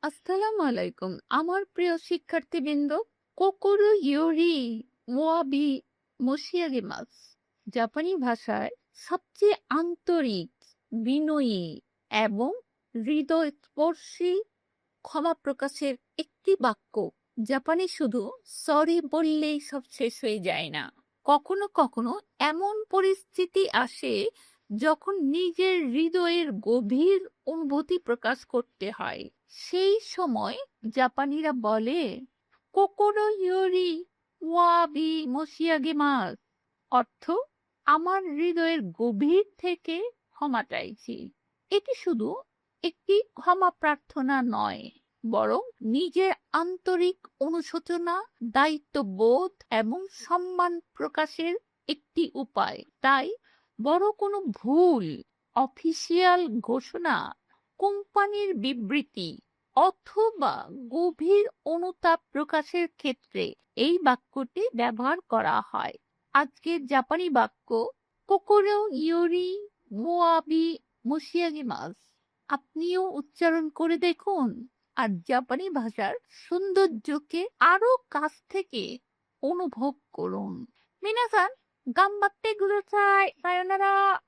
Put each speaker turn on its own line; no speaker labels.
আসসালামু আলাইকুম। আমার প্রিয় শিক্ষার্থীবৃন্দ, কোকোরো ইয়োরি ওয়াবি মোশিয়াগেমাস জাপানি ভাষায় সবচেয়ে আন্তরিক, বিনয়ী এবং হৃদয়স্পর্শী ক্ষমা প্রকাশের একটি বাক্য। জাপানে শুধু সরি বললেই সব শেষ হয়ে যায় না। কখনো কখনো এমন পরিস্থিতি আসে যখন নিজের হৃদয়ের গভীর অনুভূতি প্রকাশ করতে হয়। সেই সময় জাপানিরা বলে কোকোরো ইয়োরি ওয়াবি মোশিয়াগেমাস, অর্থ আমার হৃদয়ের গভীর থেকে ক্ষমা চাইছি। এটি শুধু একটি ক্ষমা প্রার্থনা নয়, বরং নিজের আন্তরিক অনুশোচনা, দায়িত্ববোধ এবং সম্মান প্রকাশের একটি উপায়। তাই বড় কোনো ভুল, অফিসিয়াল ঘোষণা, কোম্পানির বিবৃতি অথবা গভীর অনুতাপ প্রকাশের ক্ষেত্রে এই বাক্যটি ব্যবহার করা হয়। আজকের জাপানি বাক্য কোকোরো ইয়োরি ওয়াবি মোশিয়াগেমাস, আপনিও উচ্চারণ করে দেখুন আর জাপানি ভাষার সৌন্দর্যকে আরো কাছ থেকে অনুভব করুন। মিনাসান, গাম্বাত্তে কুদাসাই। সায়োনারা।